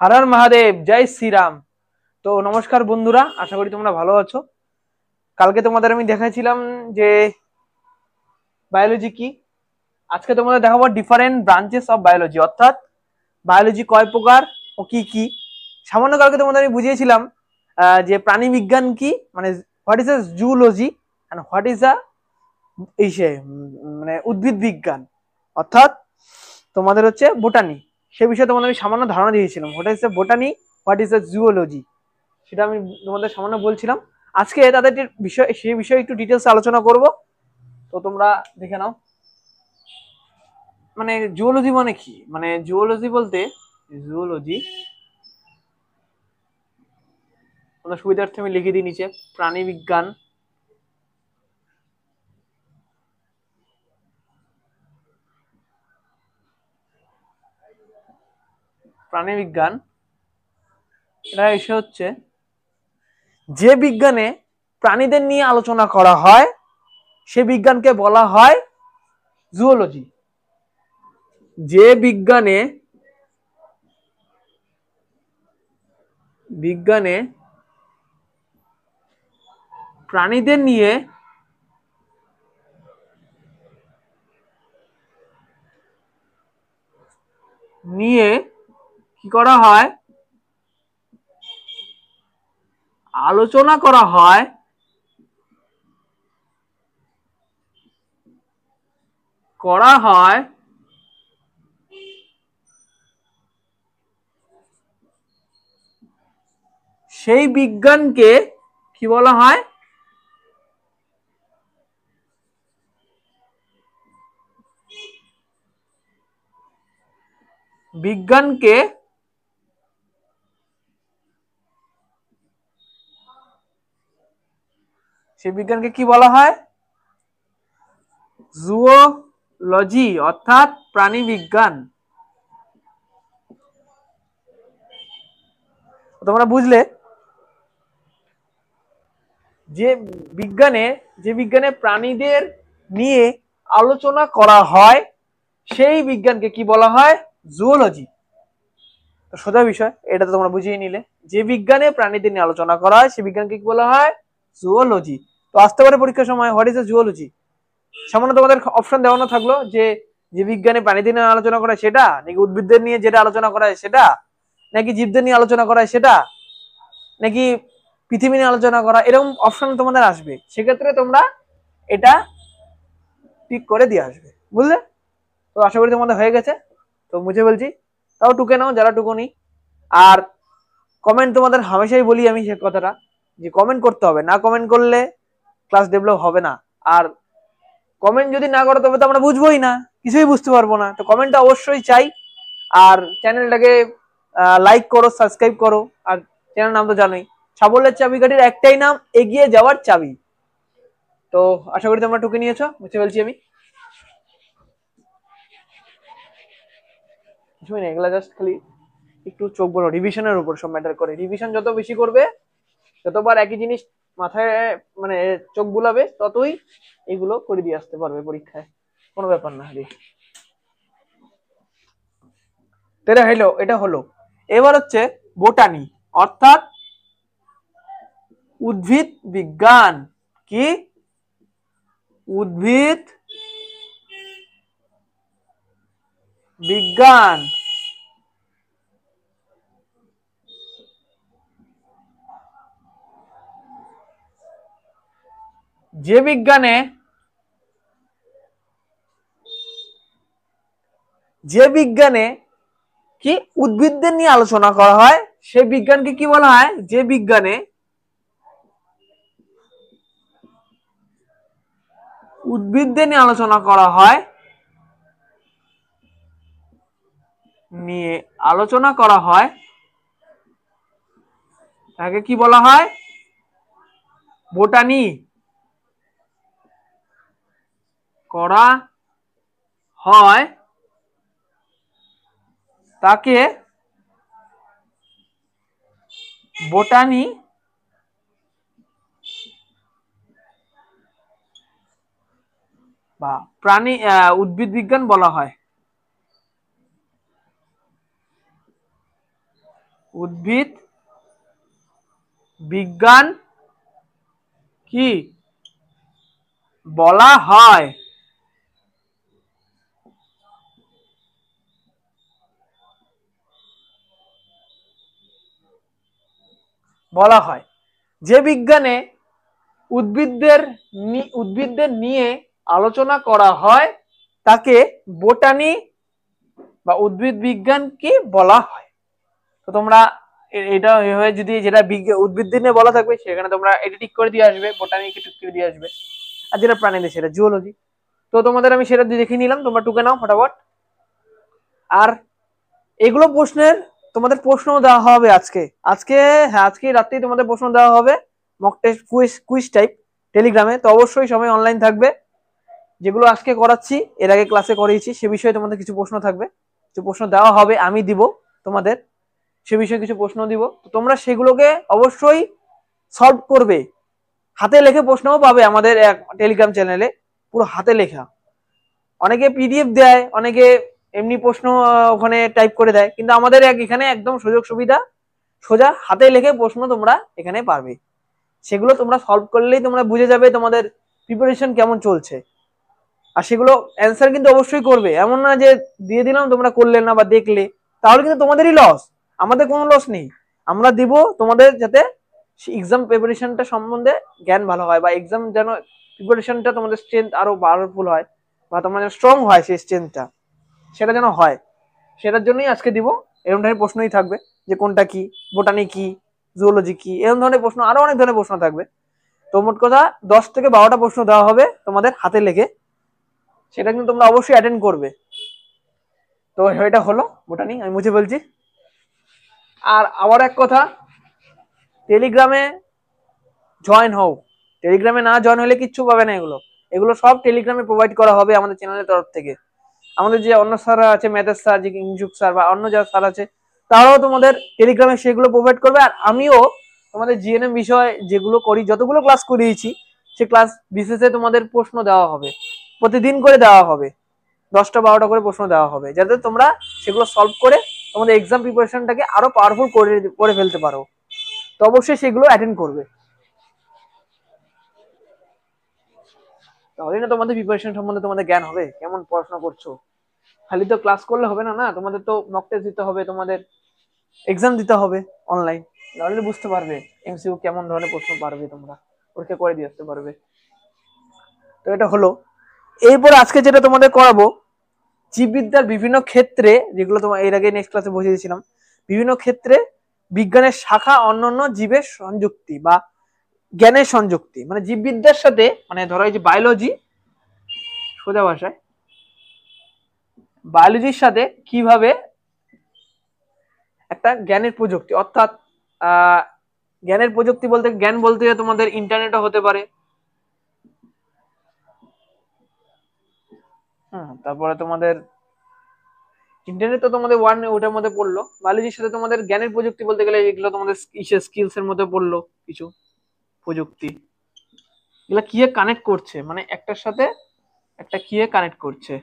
हर हर महादेव, जय श्री राम। तो नमस्कार बंधुरा, आशा करी তোমরা ভালো আছো। কালকে তোমাদের আমি দেখাইছিলাম যে বায়োলজি কি। আজকে তোমাদের দেখাবো ডিফারেন্ট ব্রাঞ্চেস অফ বায়োলজি, অর্থাৎ বায়োলজি কয় প্রকার ও কি কি। সামান্য কালকে তোমাদের আমি বুঝিয়েছিলাম যে প্রাণী বিজ্ঞান কি, মানে what is a zoology and what is a মানে উদ্ভিদ বিজ্ঞান, অর্থাৎ তোমাদের হচ্ছে বোটানি। সে বিষয়ে তোমাদের আমি সামান্য ধারণা দিয়েছিলাম, what is a botany, what is a zoology, সেটা আমি তোমাদের সামান্য বলছিলাম। আজকে তাদের বিষয়, সেই বিষয়ে একটু ডিটেলস আলোচনা করব। তো তোমরা দেখে নাও। মানে জুওলজি মানে কি, মানে জুওলজি বলতে জুওলজি তোমাদের সুবিধার্থে আমি লিখে দিই নিচে, প্রাণী বিজ্ঞান, প্রাণী বিজ্ঞান এটা এসে হচ্ছে যে বিজ্ঞানে প্রাণীদের নিয়ে আলোচনা করা হয় সে বিজ্ঞানকে বলা হয় জুওলজি। যে বিজ্ঞানে প্রাণীদের নিয়ে কি করা হয়, আলোচনা করা হয়, সেই বিজ্ঞানকে কি বলা হয়, বিজ্ঞানকে সেই বিজ্ঞানকে কি বলা হয়, জুওলজি, অর্থাৎ প্রাণী বিজ্ঞান। তোমরা বুঝলে যে বিজ্ঞানে প্রাণীদের নিয়ে আলোচনা করা হয় সেই বিজ্ঞানকে কি বলা হয়, জুওলজি। তো সোজা বিষয়, এটা তো তোমরা বুঝিয়ে নিলে। যে বিজ্ঞানে প্রাণীদের নিয়ে আলোচনা করা হয় সেই বিজ্ঞানকে কি বলা হয়, জুওলজি। তো আসতে পারে পরীক্ষার সময় হোয়াট ইজ এ জুওলজি। সামান্য তোমাদের অপশন দেওয়ানো থাকলো যে যে বিজ্ঞানে প্রাণীদের নিয়ে আলোচনা করা হয় সেটা, নাকি উদ্ভিদদের নিয়ে যেটা আলোচনা করা হয় সেটা, নাকি জীবদের নিয়ে আলোচনা করা হয় সেটা, নাকি পৃথিবী নিয়ে আলোচনা করা, এরকম অপশন তোমাদের আসবে। সেক্ষেত্রে তোমরা এটা টিক করে দিয়ে আসবে, বুঝলে? তো আশা করি তোমাদের হয়ে গেছে। তো মুছে বলছি, তাও টুকে নাও যারা টুকুনি। আর কমেন্ট তোমাদের হামেশাই বলি আমি সে কথাটা, যে কমেন্ট করতে হবে, না কমেন্ট করলে ক্লাস ডেভেলপ হবে না। আর কমেন্ট যদি না করো তবে তো আমরা বুঝবোই না, কিছুই বুঝতে পারবো না। তো কমেন্টটা অবশ্যই চাই। আর চ্যানেলটাকে লাইক করো, সাবস্ক্রাইব করো। আর চ্যানেল নাম তো জানোই, সাফল্যের চাবিকাঠির একটাই নাম, এগিয়ে যাওয়ার চাবি। তো আশা করি তোমরা টুকে নিয়েছো, মুছে ফেলছি আমি। কিছুই না, এগুলা জাস্ট খালি একটু চোখ বড় রিভিশনের উপর সব ম্যাটার করে। রিভিশন যত বেশি করবে, যতবার একই জিনিস মাথায় মানে চোখ বুলাবে, ততই এগুলো করে দিয়ে আসতে পারবে পরীক্ষায়, কোনো ব্যাপার না। এটা হলো। এবার হচ্ছে বোটানি, অর্থাৎ উদ্ভিদ বিজ্ঞান। কি? উদ্ভিদ বিজ্ঞান। যে বিজ্ঞানে কি উদ্ভিদদের নিয়ে আলোচনা করা হয় সে বিজ্ঞানকে কি বলা হয়, যে বিজ্ঞানে উদ্ভিদদের নিয়ে আলোচনা করা হয়, তাকে কি বলা হয়, বোটানি করা হয়, তাকে বোটানি বা প্রাণী উদ্ভিদ বিজ্ঞান বলা হয়। উদ্ভিদ বিজ্ঞান কি বলা হয়? বলা হয় যে বিজ্ঞানে উদ্ভিদদের নিয়ে আলোচনা করা হয় তাকে বোটানি বা উদ্ভিদ বিজ্ঞান কি বলা হয়। তো তোমরা এটা এভাবে যদি যেটা উদ্ভিদ নিয়ে বলা থাকবে সেখানে তোমরা এটা টিক করে দিয়ে আসবে, বোটানি টিক করে দিয়ে আসবে, আর যেটা প্রাণীদের সেটা জুওলজি। তো তোমাদের আমি সেটা দেখে নিলাম, তোমরা টুকে নাও ফটাফট। আর এগুলো প্রশ্নের তোমাদের প্রশ্ন দেওয়া হবে আজকে আজকে হ্যাঁ আজকে রাত্রেই তোমাদের প্রশ্ন দেওয়া হবে, মক টেস্ট কুইজ টাইপ টেলিগ্রামে। তো অবশ্যই সবাই অনলাইন থাকবে। যেগুলো আজকে করাচ্ছি এর আগে ক্লাসে করিয়েছি সে বিষয়ে তোমাদের কিছু প্রশ্ন থাকবে, কিছু প্রশ্ন দেওয়া হবে, আমি দিব তোমাদের সে বিষয়ে কিছু প্রশ্ন দিব। তো তোমরা সেগুলোকে অবশ্যই সলভ করবে, হাতে লেখে প্রশ্নও পাবে আমাদের এক টেলিগ্রাম চ্যানেলে, পুরো হাতে লেখা। অনেকে পিডিএফ দেয়, অনেকে এমনি প্রশ্ন ওখানে টাইপ করে দেয়, কিন্তু আমাদের এখানে একদম সুযোগ সুবিধা, সোজা হাতে লেখে প্রশ্ন তোমরা এখানে পাবে। সেগুলো তোমরা সলভ করলেই তোমরা বুঝে যাবে তোমাদের প্রিপারেশন কেমন চলছে। আর সেগুলো অ্যান্সার কিন্তু অবশ্যই করবে, এমন না যে দিয়ে দিলাম তোমরা করলে না বা দেখলে, তাহলে কিন্তু তোমাদেরই লস, আমাদের কোনো লস নেই। আমরা দিব তোমাদের যাতে এক্সাম প্রিপারেশনটা সম্বন্ধে জ্ঞান ভালো হয়, বা এক্সাম যেন প্রিপারেশনটা তোমাদের স্ট্রেংথ আরো পাওয়ারফুল হয়, বা তোমরা যেন স্ট্রং হয় সেই স্ট্রেংথটা, সেটা যেন হয়, সেটার জন্যই আজকে দিব। এরকম ধরনের প্রশ্নই থাকবে যে কোনটা কি, বোটানি কি, জুওলজি কি, এরকম ধরনের প্রশ্ন, আরো অনেক ধরনের প্রশ্ন থাকবে। তো মোট কথা 10 থেকে 12টা প্রশ্ন দেওয়া হবে তোমাদের হাতে লেখে, সেটা কিন্তু তোমরা অবশ্যই অ্যাটেন্ড করবে। তো এটা হলো বোটানি, আমি মুছে বলছি। আর আবার এক কথা, টেলিগ্রামে জয়েন হও, টেলিগ্রামে না জয়েন হলে কিচ্ছু পাবে না। এগুলো এগুলো সব টেলিগ্রামে প্রোভাইড করা হবে আমাদের চ্যানেলের তরফ থেকে। আমাদের যে অন্য স্যাররা আছে, ম্যাথের স্যার, যে ইংজুক স্যার বা অন্য যারা স্যার আছে, তারাও তোমাদের টেলিগ্রামে সেগুলো প্রোভাইড করবে। আর আমিও তোমাদের জিএনএম বিষয় যেগুলো করি, যতগুলো ক্লাস করিয়েছি, সে ক্লাস বিশেষে তোমাদের প্রশ্ন দেওয়া হবে, প্রতিদিন করে দেওয়া হবে, 10টা 12টা করে প্রশ্ন দেওয়া হবে, যাতে তোমরা সেগুলো সলভ করে তোমাদের এক্সাম প্রিপারেশনটাকে আরো পাওয়ারফুল করে ফেলতে পারো। তো অবশ্যই সেগুলো অ্যাটেন্ড করবে, তাহলে না তোমাদের প্রিপারেশন সম্বন্ধে তোমাদের জ্ঞান হবে, কেমন পড়াশোনা করছো। খালি তো ক্লাস করলে হবে না, না তোমাদের তো মক টেস্ট দিতে হবে, তোমাদের এক্সাম দিতে হবে অনলাইন, তাহলে বুঝতে পারবে এমসিকিউ কেমন ধরনের প্রশ্ন পারবে, তোমরা পরীক্ষা করে দিয়ে আসতে পারবে। তো এটা হলো। এরপর আজকে যেটা তোমাদের করাবো, জীববিদ্যার বিভিন্ন ক্ষেত্রে, যেগুলো তোমার এর আগে নেক্সট ক্লাসে বুঝিয়ে দিয়েছিলাম, বিভিন্ন ক্ষেত্রে বিজ্ঞানের শাখা অন্যান্য জীবের সংযুক্তি বা জ্ঞানের সংযুক্তি, মানে জীববিদ্যার সাথে, মানে ধরো এই যে বায়োলজি, সোজা ভাষায় বায়োলজির সাথে কিভাবে একটা জ্ঞানের প্রযুক্তি, অর্থাৎ জ্ঞানের প্রযুক্তি বলতে জ্ঞান বলতে তোমাদের ইন্টারনেটও হতে পারে, তারপরে তোমাদের ইন্টারনেট তো তোমাদের ওটার মধ্যে পড়লো। বায়োলজির সাথে তোমাদের জ্ঞানের প্রযুক্তি বলতে গেলে এগুলো তোমাদের স্কিলস এর মধ্যে পড়লো কিছু প্রযুক্তি, এগুলো কি কানেক্ট করছে, মানে একটার সাথে একটা কি কানেক্ট করছে,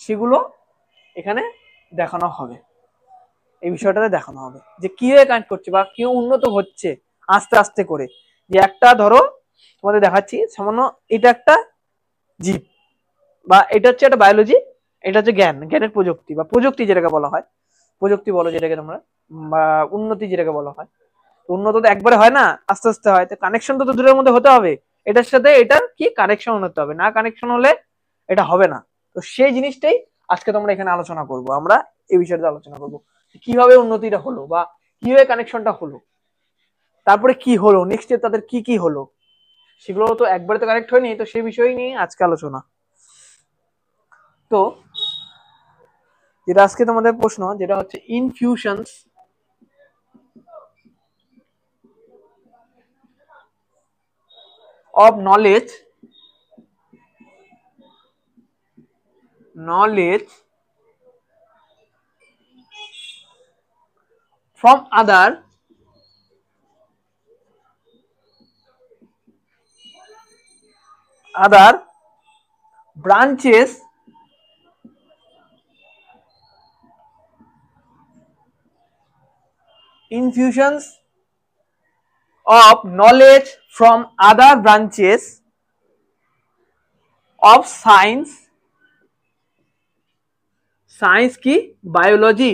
সেগুলো এখানে দেখানো হবে। এই বিষয়টাতে দেখানো হবে যে কিভাবে কানেক্ট করছে বা কি উন্নত হচ্ছে আস্তে আস্তে করে। যে একটা ধরো তোমাদের দেখাচ্ছি সামান্য, এটা একটা জীব, বা এটা হচ্ছে একটা বায়োলজি, এটা হচ্ছে জ্ঞানের প্রযুক্তি বা প্রযুক্তি যেটাকে বলা হয়, প্রযুক্তি বলো যেটাকে তোমরা, বা উন্নতি যেটাকে বলা হয়। উন্নত তো একবারে হয় না, আস্তে আস্তে হয়। তো কানেকশন তো দুটোর মধ্যে হতে হবে, এটার সাথে এটার কি কানেকশন হতে হবে, না কানেকশন হলে এটা হবে না। তো সেই জিনিসটাই আজকে তোমরা এখানে আলোচনা করব, আমরা এই বিষয়টা আলোচনা করব কিভাবে উন্নতিটা হলো বা কিভাবে কানেকশনটা হলো, তারপরে কি হলো নেক্সট স্টেপ, তাদের কি কি হলো, সেগুলো তো একবারে তো কানেক্ট হয়নি। তো সেই বিষয় নিয়ে আজকে আলোচনা। তো যেটা আজকে তোমাদের প্রশ্ন, যেটা হচ্ছে infusions of knowledge from other branches infusions of knowledge from other branches of science কি বায়োলজি।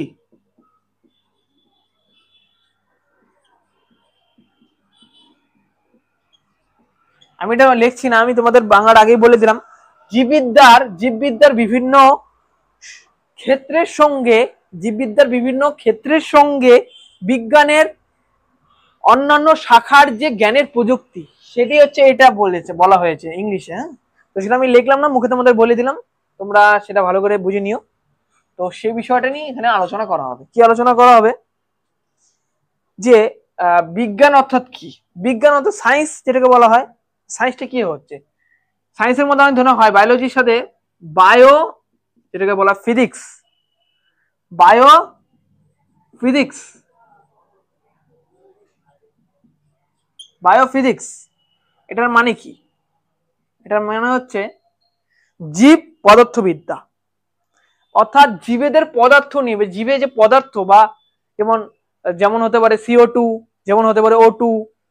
আমি এটা লিখছি না, আমি তোমাদের বাংলার আগেই বলে দিলাম। জীববিদ্যার বিভিন্ন ক্ষেত্রের সঙ্গে বিজ্ঞানের অন্যান্য শাখার যে জ্ঞানের প্রযুক্তি, সেটি হচ্ছে এটা বলা হয়েছে ইংলিশে। হ্যাঁ, তো সেটা আমি লিখলাম না, মুখে তোমাদের বলে দিলাম, তোমরা সেটা ভালো করে বুঝে নিও। তো সেই বিষয়টা নিয়ে এখানে আলোচনা করা হবে। কি আলোচনা করা হবে? যে বিজ্ঞান অর্থাৎ কি, বিজ্ঞান অর্থাৎ সায়েন্স যেটাকে বলা হয়। সায়েন্সটা কি হচ্ছে? সায়েন্সের মধ্যে অনেক ধরনের হয়, বায়োলজির সাথে বায়ো, যেটাকে বলা ফিজিক্স, বায়োফিজিক্স। এটার মানে কি? এটার মানে হচ্ছে জীব পদার্থবিদ্যা, অর্থাৎ জীবেদের পদার্থ নিয়ে, জীবে যে পদার্থ বা যেমন হতে পারে CO2, যেমন হতে পারে O2,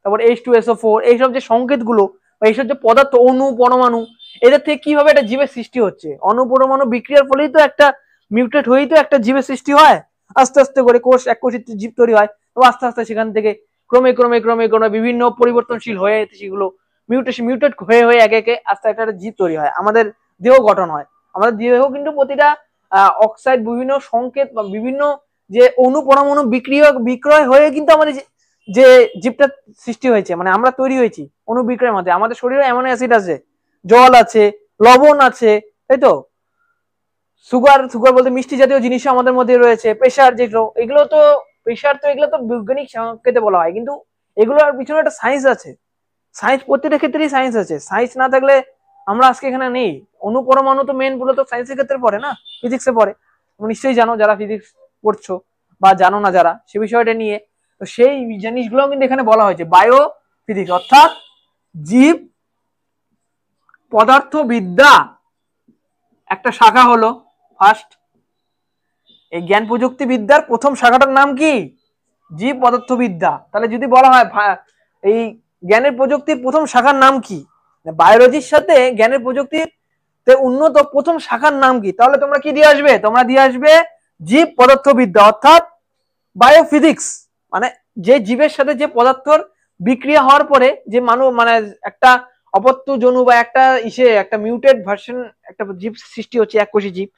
তারপর H2SO4, এইসব যে সংকেতগুলো বা এইসব যে পদার্থ, অণু পরমাণু, এদের থেকে কিভাবে একটা জীবের সৃষ্টি হচ্ছে। অণু পরমাণু বিক্রিয়ার ফলেই তো একটা মিউটেট হয়েই তো একটা জীবের সৃষ্টি হয়। আস্তে আস্তে করে এককোষিত জীব তৈরি হয়, এবং আস্তে আস্তে সেখান থেকে ক্রমে বিভিন্ন পরিবর্তনশীল হয়ে সেগুলো মিউটেট হয়ে একে একে আস্তে একটা জীব তৈরি হয়। আমাদের দেহ গঠন হয়। আমাদের দেহ কিন্তু প্রতিটা অক্সাইড, বিভিন্ন সংকেত বা বিভিন্ন যে অণু পরমাণু বিক্রয় হয়ে কিন্তু আমাদের যে জীবটা সৃষ্টি হয়েছে, মানে আমরা তৈরি হয়েছি অণু বিক্রয়ের মধ্যে। আমাদের শরীরে অ্যামিনো অ্যাসিড আছে, জল আছে, লবণ আছে, তাই তো। সুগার বলতে মিষ্টি জাতীয় জিনিস আমাদের মধ্যে রয়েছে। প্রেসার, যেগুলো এগুলো তো বৈজ্ঞানিক সংকেতে বলা হয়, কিন্তু এগুলোর পিছনে একটা সায়েন্স আছে। সায়েন্স প্রত্যেকটা ক্ষেত্রেই সায়েন্স আছে। সায়েন্স না থাকলে আমরা আজকে এখানে নেই। অণু পরমাণু তো মেন বলে তো সায়েন্সের ক্ষেত্রে পড়ে না, ফিজিক্সে পড়ে। তুমি নিশ্চয়ই জানো, যারা ফিজিক্স পড়ছো, বা জানো না যারা, সে বিষয়টা নিয়ে। তো সেই জিনিসগুলো কিন্তু এখানে বলা হয়েছে বায়ো ফিজিক্স, অর্থাৎ জীব পদার্থবিদ্যা একটা শাখা হলো ফার্স্ট। এই জ্ঞান প্রযুক্তি বিদ্যার প্রথম শাখাটার নাম কি? জীব পদার্থবিদ্যা। তাহলে যদি বলা হয় এই জ্ঞানের প্রযুক্তির প্রথম শাখার নাম কি, বায়োলজির সাথে জ্ঞানের প্রযুক্তির উন্নত প্রথম শাখার নাম কি, তাহলে তোমরা কি দিয়ে আসবে? তোমরা দিয়ে আসবে জীব পদার্থবিদ্যা, অর্থাৎ বায়োফিজিক্স। মানে যে জীবের সাথে যে পদার্থর বিক্রিয়া হওয়ার পরে যে মানে একটা অপত্য জনু বা একটা মিউটেড ভার্সন, একটা জীব সৃষ্টি হচ্ছে, এককোষী জীব।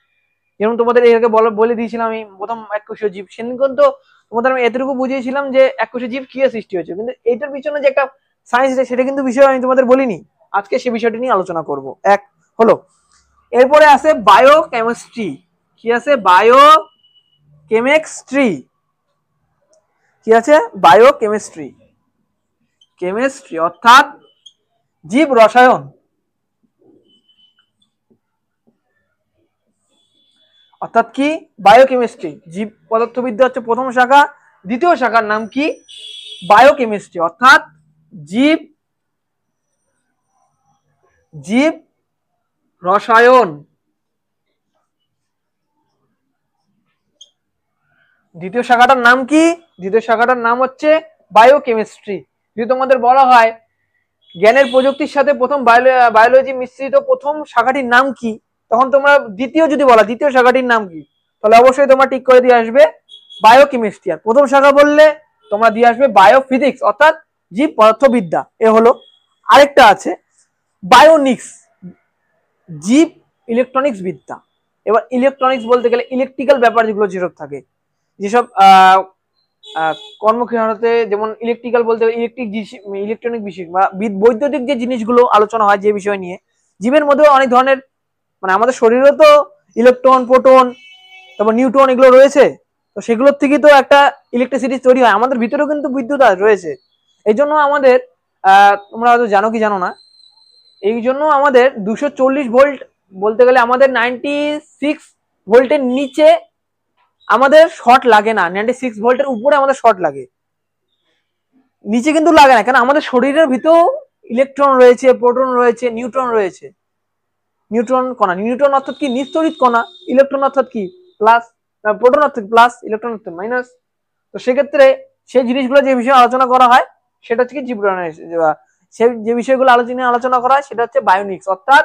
যেমন তোমাদের এর আগে বলে দিয়েছিলাম আমি, প্রথম এককোষীয় জীব। সেদিন তো তোমাদের আমি এতটুকু বুঝিয়েছিলাম যে এককোষী জীব কি সৃষ্টি হয়েছে, কিন্তু এইটার পিছনে যে একটা সায়েন্স, সেটা কিন্তু বিষয় আমি তোমাদের বলিনি। আজকে সে বিষয়টি নিয়ে আলোচনা করব। এক হলো, এরপরে আছে বায়োকেমিস্ট্রি। কি আছে? বায়োকেমিস্ট্রি। কি আছে? বায়োকেমিস্ট্রি, অর্থাৎ জীব রসায়ন। অর্থাৎ কি? বায়োকেমিস্ট্রি। জীব পদার্থবিদ্যা হচ্ছে প্রথম শাখা। দ্বিতীয় শাখার নাম কি? বায়োকেমিস্ট্রি, অর্থাৎ জীব রসায়ন। দ্বিতীয় শাখাটার নাম কি? দ্বিতীয় শাখাটার নাম হচ্ছে বায়োকেমিস্ট্রি। যদি তোমাদের বলা হয় জ্ঞানের প্রযুক্তির সাথে প্রথম বায়োলজি মিশ্রিত প্রথম শাখাটির নাম কি, তখন তোমরা দ্বিতীয় শাখাটির নাম কি, তাহলে অবশ্যই তোমরা ঠিক করে দিয়ে আসবে বায়োকেমিস্ট্রি। আর প্রথম শাখা বললে তোমরা দিয়ে আসবে বায়োফিজিক্স, অর্থাৎ জীব পদার্থবিদ্যা। এ হলো। আরেকটা আছে বায়োনিক্স, জীব ইলেকট্রনিক্স বিদ্যা। এবার ইলেকট্রনিক্স বলতে গেলে ইলেকট্রিক্যাল ব্যাপার যেগুলো যেসব থাকে, যেসব কর্মক্ষেত্রে, যেমন ইলেকট্রিক্যাল বলতে ইলেকট্রনিক বিষয় বা বৈদ্যুতিক যে জিনিসগুলো আলোচনা হয়, যে বিষয় নিয়ে। জীবের মধ্যে অনেক ধরনের, মানে আমাদের শরীরে তো ইলেকট্রন, প্রোটন, তারপর নিউট্রন এগুলো রয়েছে। তো সেগুলোর থেকে তো একটা ইলেকট্রিসিটি তৈরি হয়। আমাদের ভিতরেও কিন্তু বিদ্যুৎ রয়েছে। এই জন্য আমাদের তোমরা হয়তো জানো কি জানো না, এই জন্য আমাদের 240 ভোল্ট বলতে গেলে আমাদের 96 ভোল্টের নিচে আমাদের শর্ট লাগে না। 96 ভোল্টের উপরে আমাদের শর্ট লাগে, নিচে কিন্তু লাগে না। কেন? আমাদের শরীরের ভিতর ইলেকট্রন রয়েছে, প্রোটন রয়েছে, নিউট্রন রয়েছে। নিউট্রন কণা, নিউট্রন অর্থাৎ কি? নিস্তড়িত কণা। ইলেকট্রন অর্থাৎ কি? প্লাস, প্রোটন অর্থাৎ প্লাস, ইলেকট্রন অর্থাৎ মাইনাস। তো সেক্ষেত্রে সেই জিনিসগুলো যে বিষয়ে আলোচনা করা হয় সেটা হচ্ছে কি জীববিজ্ঞানের, সেই যে বিষয়গুলো আলোচনা করা হয় সেটা হচ্ছে বায়োনিক্স, অর্থাৎ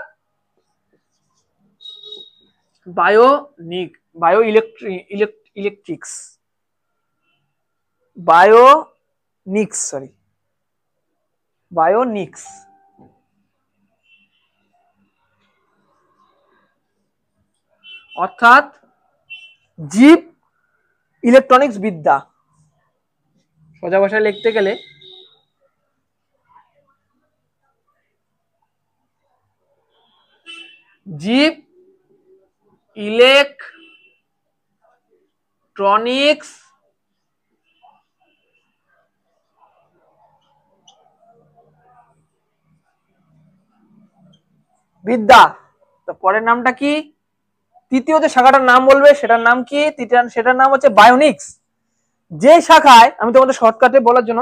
বায়ো ইলেকট্রিক্স, বায়োনিক্স অর্থাৎ জীব ইলেকট্রনিক্স বিদ্যা। সোজা ভাষায় লিখতে গেলে জীব ইলেকট্রনিক্স বিদ্যা। তো পরের নামটা কি, তৃতীয় যে শাখাটার নাম বলবে সেটার নাম কি, সেটার নাম হচ্ছে বায়োনিক্স। যে শাখায় আমি তোমাদের শর্টকাটে বলার জন্য,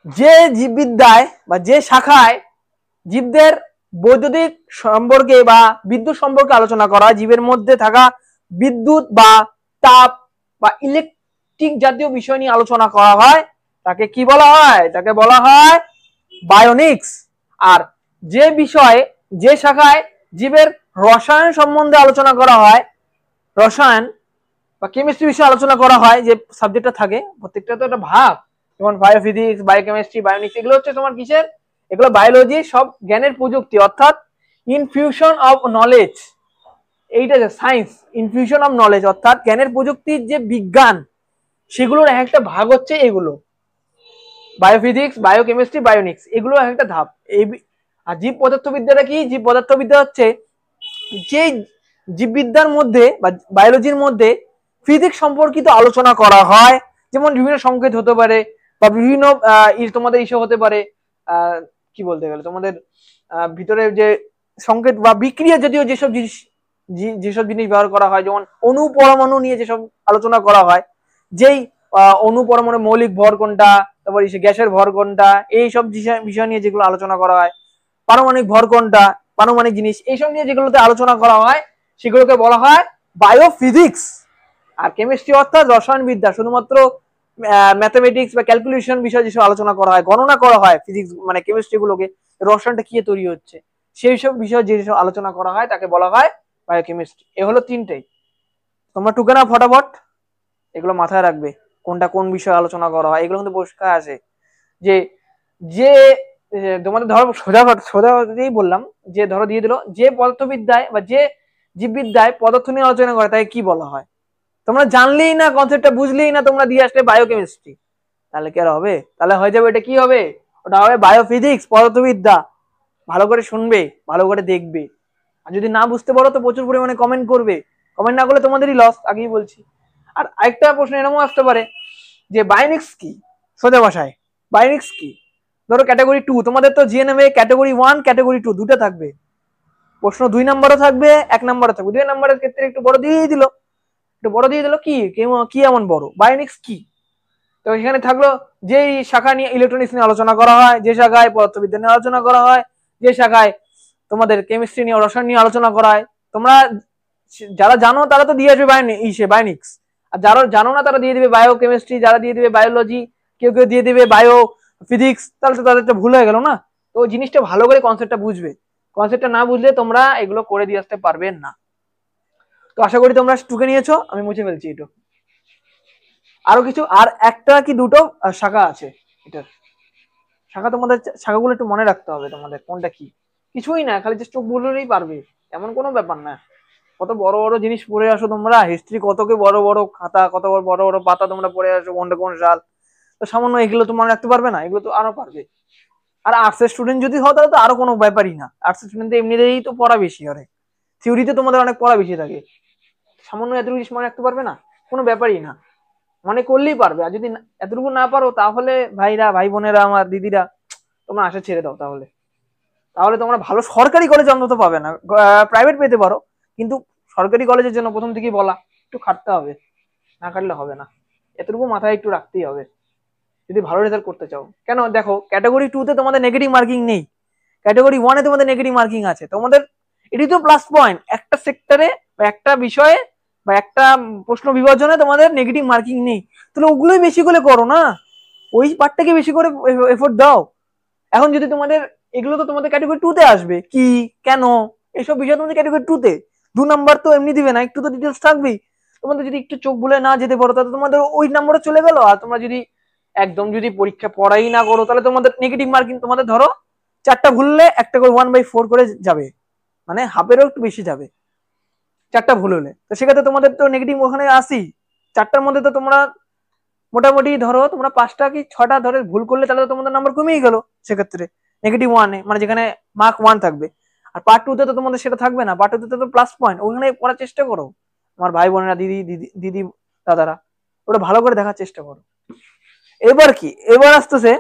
যে জীববিদ্যায় বা যে শাখায় জীবদের বৈদ্যুতিক সম্পর্কে বা বিদ্যুৎ সম্পর্কে আলোচনা করা হয়, জীবের মধ্যে থাকা বিদ্যুৎ বা তাপ বা ইলেকট্রিক জাতীয় বিষয় নিয়ে আলোচনা করা হয়, তাকে কি বলা হয়, তাকে বলা হয় বায়োনিক্স। আর যে বিষয়ে যে শাখায় জীবের রসায়ন সম্বন্ধে আলোচনা করা হয়, রসায়ন বা কেমিস্ট্রি বিষয়ে আলোচনা করা হয়, যে সাবজেক্টটা থাকে প্রত্যেকটা তো একটা ভাগ, যেমন বায়োফিজিক্স, বায়োকেমিস্ট্রি, বায়োনিক্স, এগুলো হচ্ছে তোমার কিসের, এগুলো বায়োলজি, সব জ্ঞানের প্রযুক্তি, অর্থাৎ ইনফিউশন অফ নলেজ, এইটা যে সায়েন্স, ইনফিউশন অফ নলেজ অর্থাৎ জ্ঞানের প্রযুক্তির যে বিজ্ঞান, সেগুলোর একটা ভাগ হচ্ছে এগুলো, বায়োফিজিক্স, বায়োকেমিস্ট্রি, বায়োনিক্স, এগুলো একটা ধাপ। এই আর জীব পদার্থবিদ্যাটা কি, জীব পদার্থবিদ্যা হচ্ছে যে জীববিদ্যার মধ্যে বা বায়োলজির মধ্যে ফিজিক্স সম্পর্কিত আলোচনা করা হয়, যেমন বিভিন্ন সংকেত হতে পারে বা বিভিন্ন তোমাদের ইস্যু হতে পারে, কি বলতে গেলে তোমাদের ভিতরে যে সংকেত বা বিক্রিয়া জাতীয় যেসব জিনিস ব্যবহার করা হয়, যেমন অণু পরমাণু নিয়ে যেসব আলোচনা করা হয়, যেই অণু পরমাণু মৌলিক ভর কোনটা, তারপর গ্যাসের ভর কোনটা, এইসব বিষয় নিয়ে যেগুলো আলোচনা করা হয়, পারমাণবিক ভর কোনটা, পারমাণবিক জিনিস, এইসব নিয়ে যেগুলোতে আলোচনা করা হয় সেগুলোকে বলা হয় বায়োফিজিক্স। আর কেমিস্ট্রি অর্থাৎ রসায়নবিদ্যা, শুধুমাত্র ম্যাথমেটিক্স বা ক্যালকুলেশন বিষয় যেসব আলোচনা করা হয়, গণনা করা হয় ফিজিক্স মানে কেমিস্ট্রি গুলোকে, রসায়নটা কি তৈরি হচ্ছে, সেই সব বিষয় যেসব আলোচনা করা হয় তাকে বলা হয় বায়োকেমিস্ট্রি। এ হলো তিনটেই, তোমরা টুকে না ফটাফট, এগুলো মাথায় রাখবে কোনটা কোন বিষয়ে আলোচনা করা হয়, এগুলো কিন্তু পরিষ্কার আছে। যে যে তোমাদের ধরো সোজাই বললাম, যে ধরো দিয়ে দিল যে পদার্থবিদ্যায় বা যে জীববিদ্যায় পদার্থ নিয়ে আলোচনা করে তাকে কি বলা হয়, তোমরা জানলেই না, কনসেপ্টটা বুঝলেই না, তোমরা দিয়ে আসলে বায়োকেমিস্ট্রি, তাহলে কি আর হবে, তাহলে হয়ে যাবে এটা কি হবে, ওটা হবে বায়োফিজিক্স, পদার্থবিদ্যা। ভালো করে শুনবে, ভালো করে দেখবে, আর যদি না বুঝতে পারো তো প্রচুর পরিমাণে কমেন্ট করবে, কমেন্ট না করলে তোমাদেরই লস, আগেই বলছি। আর আরেকটা প্রশ্ন এরকম আসতে পারে যে বায়োনিক্স কি, সোজা ভাষায় বায়োনিক্স কি, ধরো ক্যাটাগরি 2, তোমাদের তো জিএনএম এ ক্যাটাগরি 1 ক্যাটাগরি 2 দুটো থাকবে, প্রশ্ন 2 নম্বরও থাকবে 1 নম্বরও থাকবে, 2 নম্বরের ক্ষেত্রে একটু বড় দিয়ে দিল, কি এমন বড়, বায়োনিক্স কি, তো এখানে থাকলো যেই শাখা নিয়ে ইলেকট্রনিক্স নিয়ে আলোচনা করা হয়, যে শাখায় পদার্থবিদ্যা নিয়ে আলোচনা করা হয়, যে শাখায় তোমাদের কেমিস্ট্রি নিয়ে রসায়ন নিয়ে আলোচনা করা হয়, তোমরা যারা জানো তারা তো দিয়ে আসবে বায়োনিক্স, আর যারা জানো না তারা দিয়ে দিবে বায়োকেমিস্ট্রি, যারা দিয়ে দিবে বায়োলজি, কেউ কেউ দিয়ে দিবে বায়ো ফিজিক্স, তাহলে তো তাদেরটা ভুল হয়ে গেল না। তো জিনিসটা ভালো করে কনসেপ্টটা বুঝবে, কনসেপ্টটা না বুঝলে তোমরা এগুলো করে দিয়ে আসতে পারবে না। তো আশা করি তোমরা টুকে নিয়েছো, আমি মুছে ফেলছি এটা। আরো কিছু, আর একটা কি দুটো শাখা আছে এটার, শাখা তোমাদের শাখাগুলো একটু মনে রাখতে হবে, তোমাদের কোনটা কি, কিছুই না, খালি জাস্ট চোখ বুঝলেই পারবে, এমন কোনো ব্যাপার না। কত বড় বড় জিনিস পড়ে আসো তোমরা, হিস্ট্রি কত কি বড় বড় খাতা, কত বড় বড় পাতা তোমরা পড়ে আসো, কোনটা কোন সাল, তো সামান্য এগুলো তো মনে রাখতে পারবে না, এগুলো তো আরো পারবে। আর আর্টসের স্টুডেন্ট যদি হও তাহলে তো আরো কোনো ব্যাপারই না, আর্টসের স্টুডেন্ট এমনিতেই তো পড়া বেশি হয়, থিওরিতে তোমাদের অনেক পড়া বেশি থাকে, সামান্য এতটুকু জিনিস মনে রাখতে পারবে না, কোনো ব্যাপারই না, মনে করলেই পারবে। আর যদি এতটুকু না পারো তাহলে ভাইরা, ভাই বোনেরা, আমার দিদিরা, তোমরা আশা ছেড়ে দাও, তাহলে তাহলে তোমরা ভালো সরকারি কলেজে অন্তত পাবে না, প্রাইভেট পেতে পারো, কিন্তু সরকারি কলেজের জন্য প্রথম থেকেই বলা একটু খাটতে হবে, না খাটলে হবে না, এতটুকু মাথায় একটু রাখতেই হবে। যদি ভালো রেজাল্ট করতে চাও। কেন দেখো, ক্যাটাগরি 2 তে তোমাদের নেগেটিভ মার্কিং নেই, ক্যাটাগরি 1 এ তোমাদের নেগেটিভ মার্কিং আছে। তোমাদের এটি তো প্লাস পয়েন্ট, একটা সেক্টরে বা একটা বিষয়ে বা একটা প্রশ্ন বিভাজনে তোমাদের নেগেটিভ মার্কিং নেই, তাহলে ওগুলোই বেশি করে করো না, ওই পার্টটাকে বেশি করে এফোর্ট দাও। এখন যদি তোমাদের এগুলো তো তোমাদের ক্যাটাগরি 2 তে আসবে, কি কেন এইসব বিষয় তোমাদের ক্যাটাগরি 2 তে 2 নাম্বার তো এমনি দিবে না, একটু তো ডিটেলস থাকবেই। তোমাদের যদি একটু চোখ বুলে না যেতে পারো তাহলে তোমাদের ওই নাম্বারে চলে গেল। আর তোমরা যদি একদম যদি পরীক্ষা পড়াই না করো তাহলে তোমাদের নেগেটিভ মার্কিং তোমাদের ধরো 4টা ভুললে একটা করে 1/4 করে যাবে, মানে হাফেরও একটু বেশি যাবে 4টা ভুল হলে। তো সেক্ষেত্রে তোমাদের তো নেগেটিভ ওখানে আসি, 4টার মধ্যে তো তোমরা মোটামুটি ধরো তোমরা 5টা কি 6টা ধরে ভুল করলে তাহলে তো তোমাদের নাম্বার কমেই গেল সেক্ষেত্রে নেগেটিভ 1-এ, মানে যেখানে মার্ক 1 থাকবে। আর পার্ট 2 তে তো তোমাদের সেটা থাকবে না, পার্ট 2 তে তো প্লাস পয়েন্ট, ওখানে পড়ার চেষ্টা করো আমার ভাই বোনেরা, দিদি দিদি দিদি দাদারা, ওটা ভালো করে দেখার চেষ্টা করো। এবার কি, এবার আসতেছে,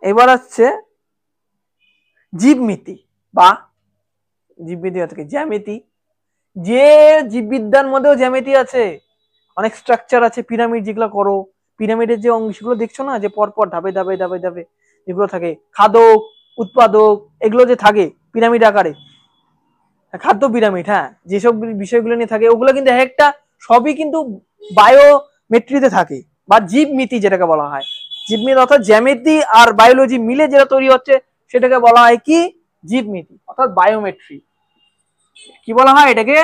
এবার আসছে জীবমিতি বা জীববিদ্যা থেকে জ্যামিতি। যে জীববিদ্যার মধ্যেও জ্যামিতি আছে, অনেক স্ট্রাকচার আছে, পিরামিড যেগুলো করো, পিরামিডের যে অংশগুলো দেখছো না, যে পরপর ধাপে ধাপে ধাপে ধাপে যেগুলো থাকে, খাদক উৎপাদক এগুলো যে থাকে পিরামিড আকারে, খাদ্য পিরামিড, হ্যাঁ, যেসব বিষয়গুলো নিয়ে থাকে ওগুলো কিন্তু একটা সবই কিন্তু বায়োমেট্রিতে থাকে বা জীবমিতি যেটাকে বলা হয়। জীবমিতি অর্থাৎ জ্যামিতি আর বায়োলজি মিলে যেটা তৈরি হচ্ছে সেটাকে বলা হয় কি, জীবমিতি অর্থাৎ বায়োমেট্রি। কি বলা হয় এটাকে,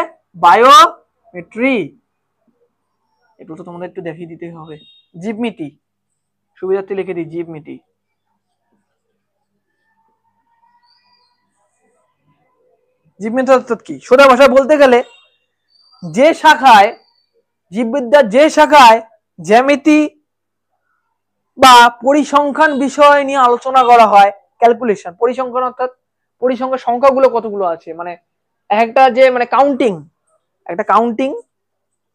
বায়োমেট্রি। একটু তো তোমাদের একটু দেখিয়ে দিতে হবে। জীবমিতি সুবিধার্থে লিখে দিই, জীবমিতি। জীবমিতি অর্থাৎ কি, সোজা ভাষায় বলতে গেলে যে শাখায় জীববিদ্যার যে শাখায় জ্যামিতি বা পরিসংখ্যান বিষয় নিয়ে আলোচনা করা হয়, ক্যালকুলেশন, পরিসংখ্যান অর্থাৎ পরিসংখ্যান সংখ্যাগুলো কতগুলো আছে, মানে একটা যে মানে কাউন্টিং, একটা কাউন্টিং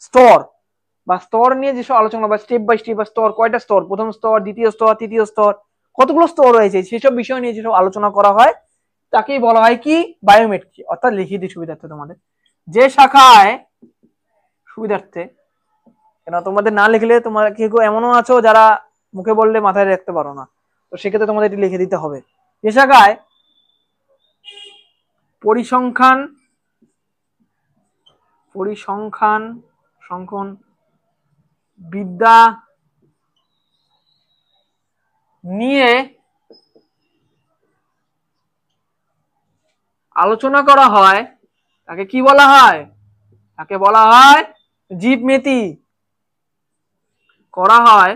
স্তর বা স্তর নিয়ে যেসব আলোচনা বা স্টেপ বাই স্টেপ বা স্তর, কয়টা স্তর, প্রথম স্তর, দ্বিতীয় স্তর, তৃতীয় স্তর, কতগুলো স্তর রয়েছে সেসব বিষয় নিয়ে যেসব আলোচনা করা হয় তাকেই বলা হয় কি, বায়োমেট্রি। অর্থাৎ লিখিয়ে দিই সুবিধার্থে তোমাদের, যে শাখায় সুবিধার্থে, কেন তোমাদের না লিখলে তোমার কেউ এমনও আছো যারা মুখে বললে মাথায় রাখতে পারো না, তো সেক্ষেত্রে তোমাদের এটি লিখে দিতে হবে। যে শাখায় পরিসংখ্যান পরিসংখ্যান সংখ্যান বিদ্যা নিয়ে আলোচনা করা হয় তাকে কি বলা হয়, তাকে বলা হয় জীবমিতি। করা হয়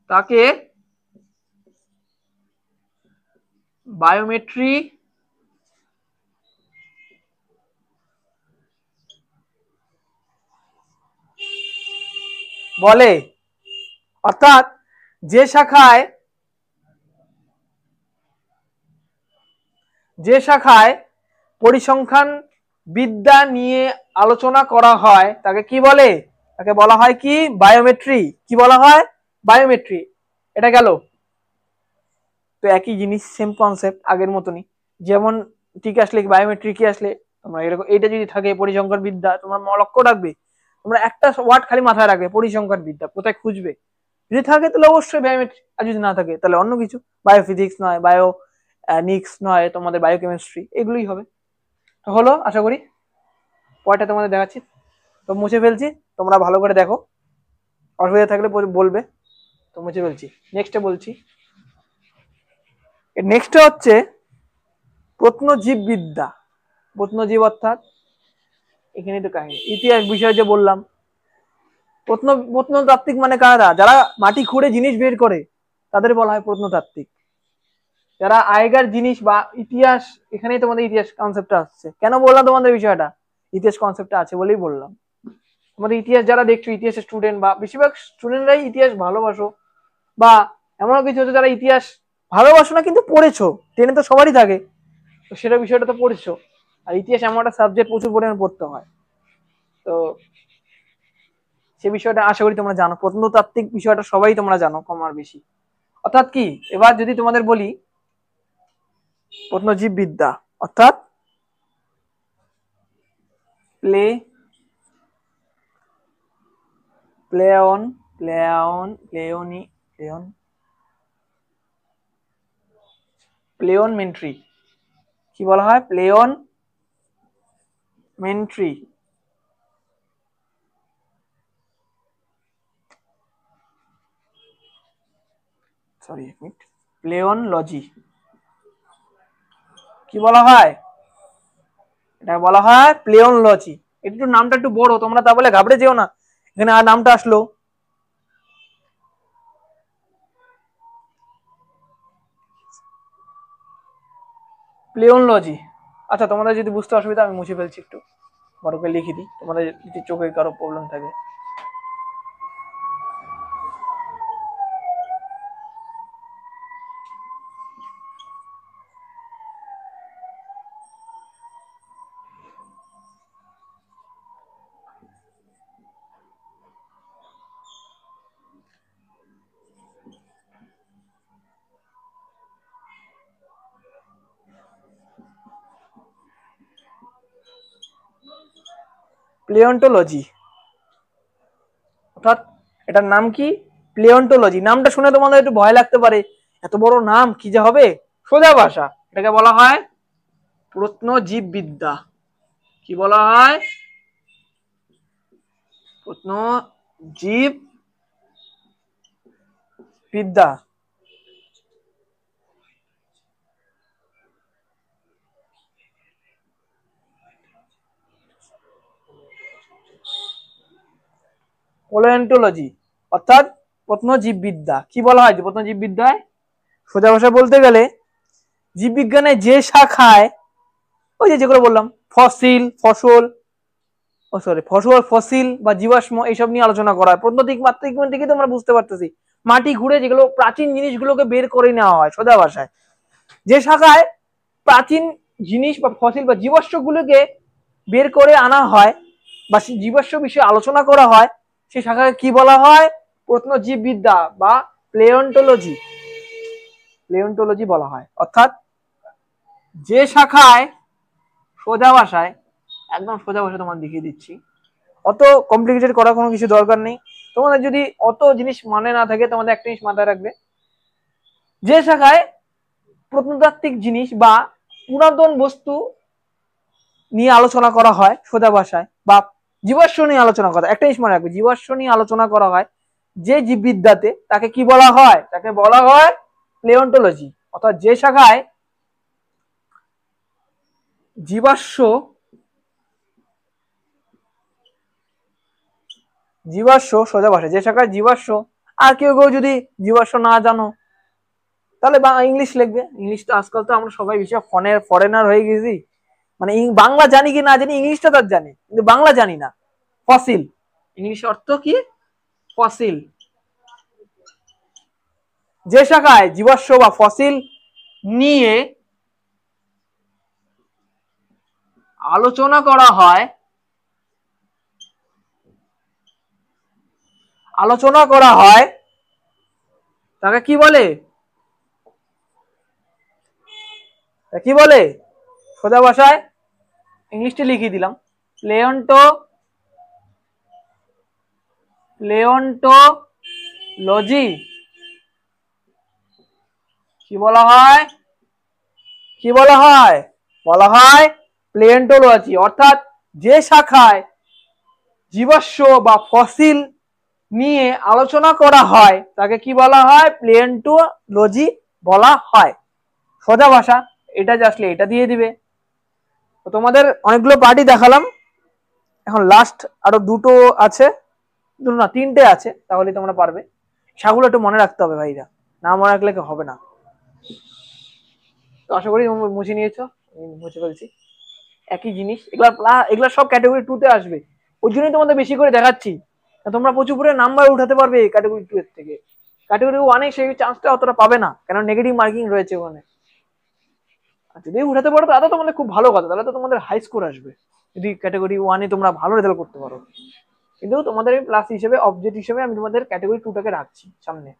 তাকে বায়োমেট্রি বলে। অর্থাৎ যে শাখায় পরিসংখ্যান বিদ্যা নিয়ে আলোচনা করা হয় তাকে কি বলে, তাকে বলা হয় কি, বায়োমেট্রি। কি বলা হয়, বায়োমেট্রি। এটা গেল তো একই জিনিস, সেম কনসেপ্ট আগের মতনই। যেমন ঠিক আসলে বায়োমেট্রি কি আসলে তোমরা এরকম, এইটা যদি থাকে পরিসংখ্যান বিদ্যা, তোমার লক্ষ্য রাখবে, তোমরা একটা ওয়ার্ড খালি মাথায় রাখবে, পরিসংখ্যান বিদ্যা, কোথায় খুঁজবে, যদি থাকে তাহলে অবশ্যই বায়োমেট্রি, আর যদি না থাকে তাহলে অন্য কিছু, বায়োফিজিক্স নয়, বায়োনিক্স নয়, তোমাদের বায়োকেমিস্ট্রি, এগুলোই হবে। তো হলো আশা করি, পরেরটা তোমাদের দেখাচ্ছি, তো মুছে ফেলছি, তোমরা ভালো করে দেখো, অসুবিধা থাকলে বলবে, তো মুছে ফেলছি। নেক্সটে বলছি, নেক্সটে হচ্ছে প্রত্নজীববিদ্যা। প্রত্নজীব অর্থাৎ এখানে তো কাহিনী, ইতিহাস বিষয় যে বললাম, প্রত্নতাত্ত্বিক মানে কারা, যারা মাটি খুঁড়ে জিনিস বের করে তাদের বলা হয় প্রত্নতাত্ত্বিক। যারা আগেকার জিনিস বা ইতিহাস, এখানেই তোমাদের ইতিহাস কনসেপ্টটা আসছে। কেন বললাম তোমাদের বিষয়টা, ইতিহাস কনসেপ্টটা আছে বলেই বললাম। তোমাদের ইতিহাস যারা দেখছো, ইতিহাসের স্টুডেন্ট বা বেশিরভাগ স্টুডেন্টরাই ইতিহাস ভালোবাসো, বা এমনও কিছু হচ্ছে যারা ইতিহাস ভালোবাসো না কিন্তু পড়েছো, টেনে তো সবারই থাকে, তো সেটা বিষয়টা তো পড়েছো। আর ইতিহাস এমন একটা সাবজেক্ট প্রচুর পরিমাণে পড়তে হয়, তো সে বিষয়টা আশা করি তোমরা জানো। প্রত্নতাত্ত্বিক বিষয়টা সবাই তোমরা জানো কম আর বেশি। অর্থাৎ কি, এবার যদি তোমাদের বলি প্রত্নজীববিদ্যা অর্থাৎ প্লে প্লেয়ন প্লেয়ন প্লেয়নি প্লেয়ন প্লেয়নমেন্ট্রি কি বলা হয়? প্লেয়নমেন্ট্রি। সরি এক মিনিট, প্লেয়নলজি কি বলা হয়? এটা বলা হয় প্লেয়নলজি। একটু নামটা একটু বড়, তোমরা তা বলে ঘাবড়ে যেও না, এখানে আর নামটা আসলো প্লেয়নলজি। আচ্ছা, তোমাদের যদি বুঝতে অসুবিধা আমি মুছে ফেলছি, একটু বড় করে লিখে দিই, তোমাদের যদি চোখে কারো প্রবলেম থাকে। প্লেওন্টোলজি, অর্থাৎ এটার নাম কি? প্লেওন্টোলজি। নামটা শুনে তোমাদের একটু ভয় লাগতে পারে, এত বড় নাম কি যে হবে। সোজা ভাষা, এটাকে বলা হয় প্রত্নজীববিদ্যা। কি বলা হয়? প্রত্নজীববিদ্যা। প্যালিওন্টোলজি অর্থাৎ প্রত্নজীববিদ্যা। কি বলা হয় যে প্রত্নজীববিদ্যায়? সোজা ভাষা বলতে গেলে জীববিজ্ঞানের যে শাখায় ওই যে যেগুলো বললাম ফসিল, ফসিল বা জীবাশ্ম এইসব নিয়ে আলোচনা করা হয়। প্রত্নতাত্ত্বিক মাত্রিক থেকে তোমরা বুঝতে পারতেছি, মাটি ঘুরে যেগুলো প্রাচীন জিনিসগুলোকে বের করে নেওয়া হয়। সোজা ভাষায় যে শাখায় প্রাচীন জিনিস বা ফসিল বা জীবাশ্মগুলোকে বের করে আনা হয় বা জীবাশ্ম বিষয়ে আলোচনা করা হয়, সেই শাখাকে কি বলা হয়? প্রত্নজীববিদ্যা বা প্লেওন্টোলজি। প্লেওন্টোলজি বলা হয়। অর্থাৎ যে শাখায়, সোজা ভাষায়, একদম সোজা ভাষায় তোমার দেখিয়ে দিচ্ছি, অত কমপ্লিকেটেড করার কোনো কিছু দরকার নেই। তোমাদের যদি অত জিনিস মানে না থাকে, তোমাদের একটা জিনিস মাথায় রাখবে, যে শাখায় প্রত্নতাত্ত্বিক জিনিস বা পুরাতন বস্তু নিয়ে আলোচনা করা হয় সোজা ভাষায়, বা জীবাশ্ম নিয়ে আলোচনা করা, একটা জিনিস মনে রাখবে, জীবাশ্ম নিয়ে আলোচনা করা হয় যে জীববিদ্যাতে, তাকে কি বলা হয়? তাকে বলা হয় প্লেওন্টোলজি। অর্থাৎ যে শাখায় জীবাশ্ম সোজা ভাষায় যে শাখায় জীবাশ্ম, আর কেউ কেউ যদি জীবাশ্ম না জানো তাহলে ইংলিশ লিখবে। ইংলিশ তো আজকাল তো আমরা সবাই ভীষণ ফরেনার হয়ে গেছি, মানে বাংলা জানি কি না জানি, ইংলিশটা তার জানি কিন্তু বাংলা জানি না। ফসিল, ইংলিশ অর্থ কি? ফসিল। যে শাখায় জীবাশ্ম বা ফসিল নিয়ে আলোচনা করা হয়, তাকে কি বলে? কি বলে? সোজা ভাষায় ইংলিশটা লিখিয়ে দিলাম, প্লেওন্টোলজি। কি বলা হয়? কি বলা হয়? বলা হয় প্লেওন্টোলজি। অর্থাৎ যে শাখায় জীবাশ্ম বা ফসিল নিয়ে আলোচনা করা হয়, তাকে কি বলা হয়? প্লেওন্টোলজি বলা হয়। সোজা ভাষা, এটা আসলে এটা দিয়ে দিবে। তো তোমাদের অনেকগুলো পার্টি দেখালাম, এখন লাস্ট আরো দুটো আছে, দুটো না তিনটে আছে, তাহলে তোমরা পারবে। সেগুলো একটু মনে রাখতে হবে ভাইরা, না মনে রাখলে হবে না। তো আশা করি তোমরা মুছে নিয়েছো, মুছে ফেলছি। একই জিনিস, এগুলা সব ক্যাটাগরি 2 তে আসবে, ওই জন্যই তোমাদের বেশি করে দেখাচ্ছি। তোমরা প্রচুর করে নাম্বার উঠাতে পারবে ক্যাটাগরি 2 এর থেকে। ক্যাটাগরি 1 এ সেই চান্সটা অতটা পাবে না, কারণ নেগেটিভ মার্কিং রয়েছে ওখানে। যদি উঠাতে পারো তাহলে তোমাদের খুব ভালো কথা, তাহলে তো তোমাদের হাই স্কোর আসবে যদি ক্যাটাগরি 1 এ তোমরা ভালো রেজাল্ট করতে পারো। কিন্তু তোমাদের প্লাস হিসেবে, অবজেক্ট হিসেবে আমি তোমাদের ক্যাটাগরি 2 টাকে রাখছি সামনে।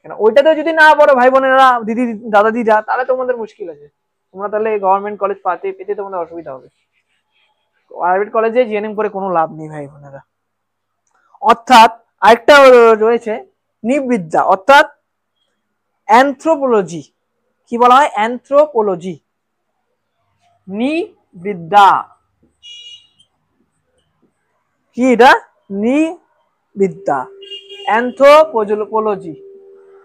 কেন ওইটাতে যদি না পারো ভাই বোনেরা, দিদি দাদা দিদা, তাহলে তোমাদের মুশকিল আছে। তোমরা তাহলে গভর্নমেন্ট কলেজ পেতে তোমাদের অসুবিধা হবে। প্রাইভেট কলেজে জিএনএম করে কোনো লাভ নেই ভাই বোনেরা। অর্থাৎ আরেকটা রয়েছে নৃবিদ্যা অর্থাৎ অ্যানথ্রোপোলজি। কি বলা হয়? অ্যানথ্রোপোলজি, নৃবিদ্যা। কি এটা? নৃবিদ্যা, অ্যানথ্রোপোলজি,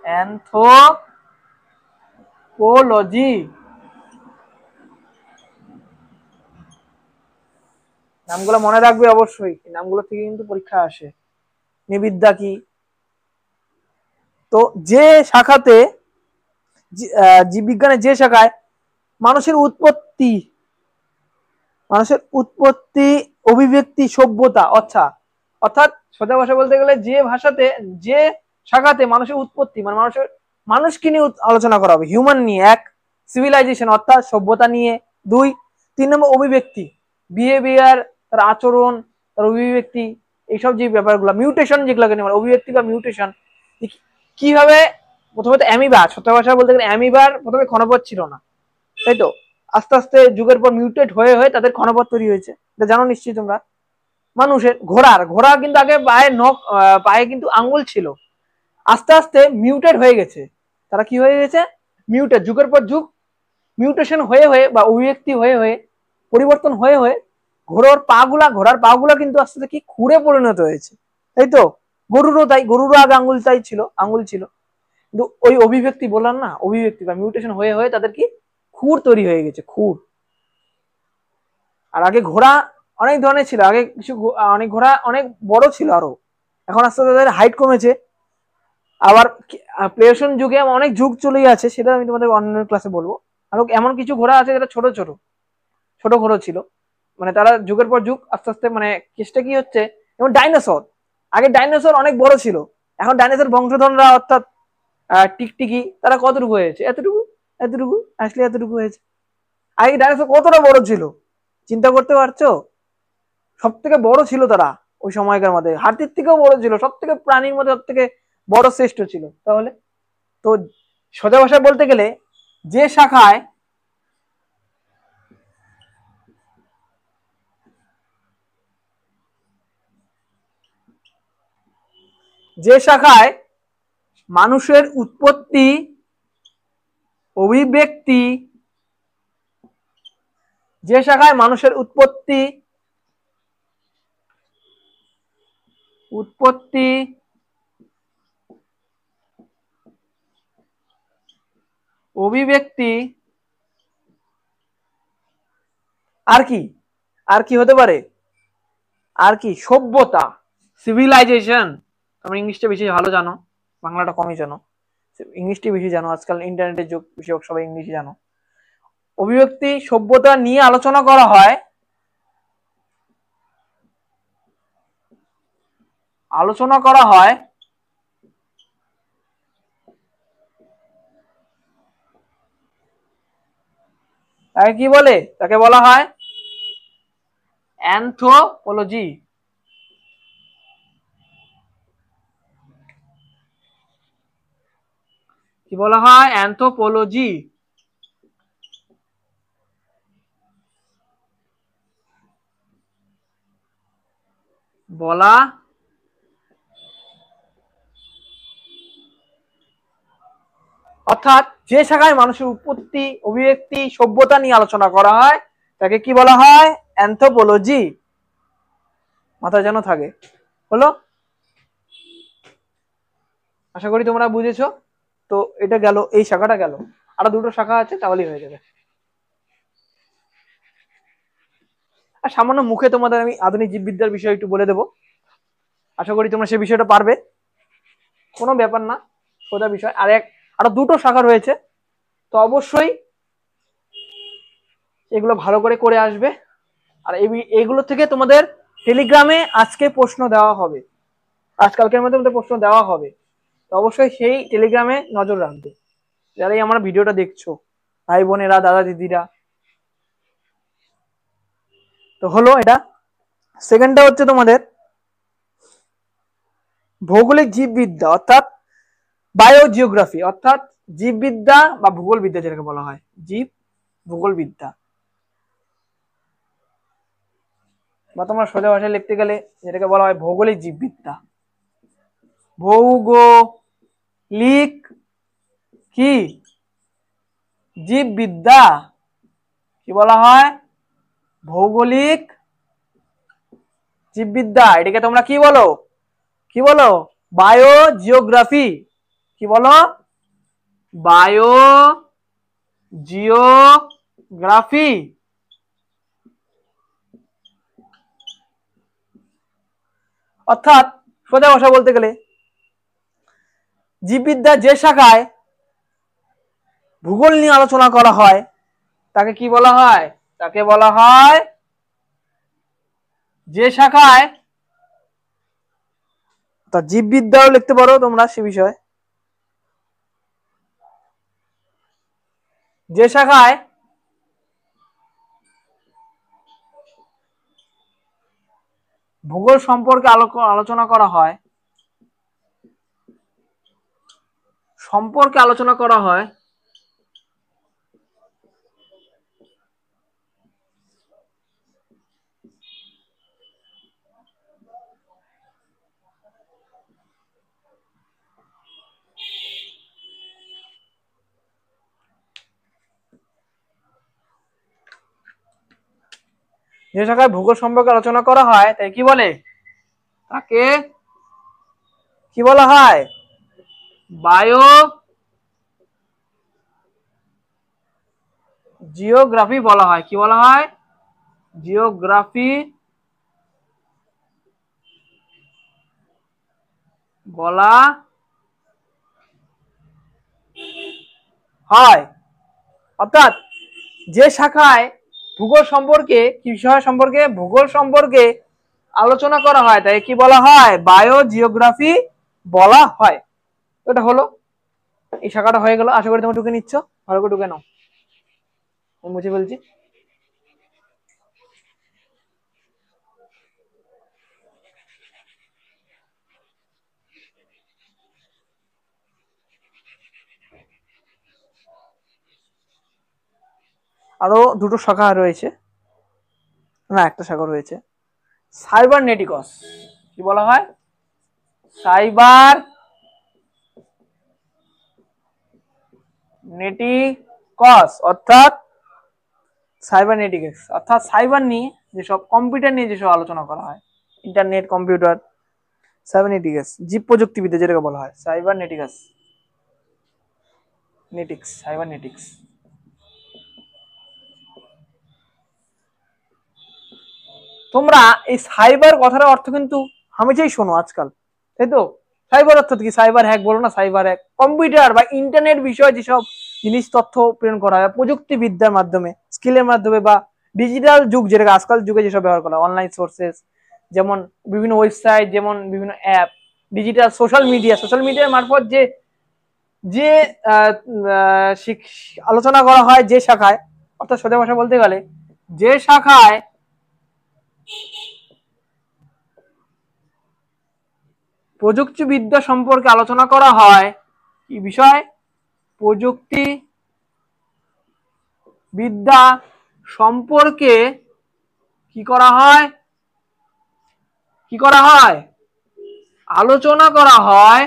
অ্যানথ্রোপোলজি। নামগুলো মনে রাখবে অবশ্যই, নামগুলো থেকে কিন্তু পরীক্ষা আসে। নৃবিদ্যা কি? তো যে শাখাতে জীববিজ্ঞানের যে শাখায় মানুষের উৎপত্তি, অভিব্যক্তি, সভ্যতা, অর্থাৎ সোজা ভাষা বলতে গেলে যে ভাষাতে, যে শাখাতে মানুষের উৎপত্তি মানে মানুষকে নিয়ে আলোচনা করা হবে, হিউম্যান নিয়ে। এক, সিভিলাইজেশন অর্থাৎ সভ্যতা নিয়ে। দুই, 3 নম্বর অভিব্যক্তি, বিহেভিয়ার, তার আচরণ, তার অভিব্যক্তি, এইসব যে ব্যাপারগুলো, মিউটেশন যেগুলোকে নিয়ে অভিব্যক্তি বা মিউটেশন কিভাবে। প্রথমে তো অ্যামিবা, সত্য ভাষা বলতে গেলে অ্যামিবার প্রথমে ক্ষণপথ ছিল না, তাই তো? আস্তে আস্তে যুগের পর মিউটেট হয়ে হয়ে তাদের ক্ষণপথ তৈরি হয়েছে, এটা জানো নিশ্চয়ই তোমরা। মানুষের, ঘোড়া কিন্তু আগে পায়ে নখ, পায়ে কিন্তু আঙ্গুল ছিল, আস্তে আস্তে মিউটেট হয়ে গেছে। তারা কি হয়ে গেছে? মিউটেট, যুগের পর যুগ মিউটেশন হয়ে হয়ে বা অভিব্যক্তি হয়ে হয়ে, পরিবর্তন হয়ে হয়ে ঘোড়ার পাগুলা কিন্তু আস্তে আস্তে কি খুঁড়ে পরিণত হয়েছে, তাই তো? গরুরও তাই, গরুরও আগে আঙ্গুল ছিল, কিন্তু ওই অভিব্যক্তি বললাম না, অভিব্যক্তি বা মিউটেশন হয়ে হয়ে তাদের কি খুর তৈরি হয়ে গেছে, খুর। আর আগে ঘোড়া অনেক ধরনের ছিল, আগে কিছু অনেক ঘোড়া অনেক বড় ছিল আরো, এখন আস্তে আস্তে তাদের হাইট কমেছে। আবার প্লেশন যুগে অনেক যুগ চলে আছে, সেটা আমি তোমাদের অন্য ক্লাসে বলবো। আর এমন কিছু ঘোড়া আছে যেটা ছোট ছোট ছোট ঘোড়া ছিল, মানে তারা যুগের পর যুগ আস্তে আস্তে, মানে কেসটা কি হচ্ছে, যেমন ডাইনোসর, আগে ডাইনোসর অনেক বড় ছিল, এখন ডাইনোসর বংশধররা অর্থাৎ টিকটিকি, তারা কতটুকু হয়েছে? এতটুকু, এতটুকু, আসলে এতটুকু হয়েছে। আগে ডাইনোসর কতটা বড় ছিল, চিন্তা করতে পারছো? সব থেকে বড় ছিল তারা ওই সময়কার মধ্যে, হাতির থেকেও বড় ছিল, সব থেকে প্রাণীর মধ্যে সব থেকে বড় শ্রেষ্ঠ ছিল। তাহলে তো সোজা ভাষায় বলতে গেলে যে শাখায় মানুষের উৎপত্তি, অভিব্যক্তি, যে শাখায় মানুষের উৎপত্তি, অভিব্যক্তি, আর কি হতে পারে? আর কি? সভ্যতা, সিভিলাইজেশন। তোমরা ইংলিশটা বেশি ভালো জানো, বাংলাটা কমই জানো, ইংলিশটি বেশি জানো, আজকাল ইন্টারনেটের যুগ, বেশিরভাগ সবাই ইংলিশ জানো। অভিব্যক্তি, সভ্যতা নিয়ে আলোচনা করা হয়, তাকে কি বলে? তাকে বলা হয় অ্যানথ্রোপোলজি। কি বলা হয়? অ্যানথ্রোপোলজি। বলা অর্থাৎ যে শাখায় মানুষের উৎপত্তি, অভিব্যক্তি, সভ্যতা নিয়ে আলোচনা করা হয় তাকে কি বলা হয়? অ্যানথ্রোপোলজি। মাথায় যেন থাকে। হলো? আশা করি তোমরা বুঝেছো। তো এটা গেল, এই শাখাটা গেল, আরো দুটো শাখা আছে, তাহলেই হয়ে যাবে। আর সামান্য মুখে তোমাদের আমি আধুনিক জীববিদ্যার বিষয় একটু বলে দেবো, আশা করি তোমরা সেই বিষয়টা পারবে, কোনো ব্যাপার না, সোজা বিষয়। আরো দুটো শাখা রয়েছে, তো অবশ্যই এগুলো ভালো করে করে আসবে। আর এইগুলো থেকে তোমাদের টেলিগ্রামে আজকে প্রশ্ন দেওয়া হবে, আজকালকের মধ্যে তোমাদের প্রশ্ন দেওয়া হবে, তো অবশ্যই সেই টেলিগ্রামে নজর রাখবে, যারাই আমার ভিডিওটা দেখছো, ভাই বোনেরা, দাদা দিদিরা। তো হলো এটা। সেকেন্ডটা হচ্ছে তোমাদের ভৌগোলিক জীববিদ্যা অর্থাৎ বায়োজিওগ্রাফি, অর্থাৎ জীববিদ্যা বা ভূগোলবিদ্যা যেটাকে বলা হয়, জীব ভূগোলবিদ্যা, বা তোমরা সোজা ভাষায় লিখতে গেলে যেটাকে বলা হয় ভৌগোলিক জীববিদ্যা। ভৌগোলিক কি জীববিদ্যা কি বলা হয়? ভৌগোলিক জীববিদ্যা। এটাকে তোমরা কি বলো? কি বলো? বায়োজিওগ্রাফি। কি বলো? বায়োজিওগ্রাফি। অর্থাৎ সোজা ভাষা বলতে গেলে জীববিদ্যা যে শাখায় ভূগোল নিয়ে আলোচনা করা হয় তাকে কি বলা হয়? তাকে বলা হয়, যে শাখায়, তা জীববিদ্যাও লিখতে পারো তোমরা সে বিষয়, যে শাখায় ভূগোল সম্পর্কে আলোচনা করা হয়, যে শাখায় ভূগোল সম্পর্কে আলোচনা করা হয় তাই কি বলে? তাকে কি বলা হয়? বায়োজিওগ্রাফি বলা হয়। কি বলা হয়? জিওগ্রাফি বলা হয়। অর্থাৎ যে শাখায় ভূগোল সম্পর্কে, কি বিষয় সম্পর্কে? ভূগোল সম্পর্কে আলোচনা করা হয় তাই কি বলা হয়? বায়োজিওগ্রাফি বলা হয়। এটা হলো, এই শাখাটা হয়ে গেল। আশা করি তোমরা টুকে নিচ্ছ, ভালো করে টুকে নাও। আমি মুছে ফেলছি। আরো দুটো শাখা রয়েছে, না একটা শাখা রয়েছে, সাইবারনেটিকস। কি বলা হয়? সাইবারনেটিকস অর্থাৎ সাইবারনেটিক্স, অর্থাৎ সাইবার নিয়ে যেসব, কম্পিউটার নিয়ে যেসব আলোচনা করা হয়, ইন্টারনেট, কম্পিউটার, সাইবারনেটিক্স, জীব প্রযুক্তিবিদ্যা যেটাকে বলা হয় সাইবারনেটিক্স, সাইবারনেটিক্স। তোমরা এই সাইবার কথার অর্থ কিন্তু হামেশাই শোনো আজকাল, তাই তো? সাইবার অর্থাৎ কি? সাইবার হ্যাক বলো না, সাইবার হ্যাক কম্পিউটার বা ইন্টারনেট বিষয়ে যেসব জিনিস, তথ্য প্রেরণ করা হয় প্রযুক্তিবিদ্যার মাধ্যমে, স্কিলের মাধ্যমে, বা ডিজিটাল যুগ যেটাকে আজকাল যুগে যেসব ব্যবহার করা হয়, অনলাইন সোর্সেস, যেমন বিভিন্ন ওয়েবসাইট, যেমন বিভিন্ন অ্যাপ, ডিজিটাল সোশ্যাল মিডিয়ার মারফত যে যে আলোচনা করা হয় যে শাখায়, অর্থাৎ সোজা ভাষা বলতে গেলে যে শাখায় প্রযুক্তিবিদ্যা সম্পর্কে আলোচনা করা হয়, কি বিষয়? প্রযুক্তি বিদ্যা সম্পর্কে কি করা হয়? কি করা হয়? আলোচনা করা হয়।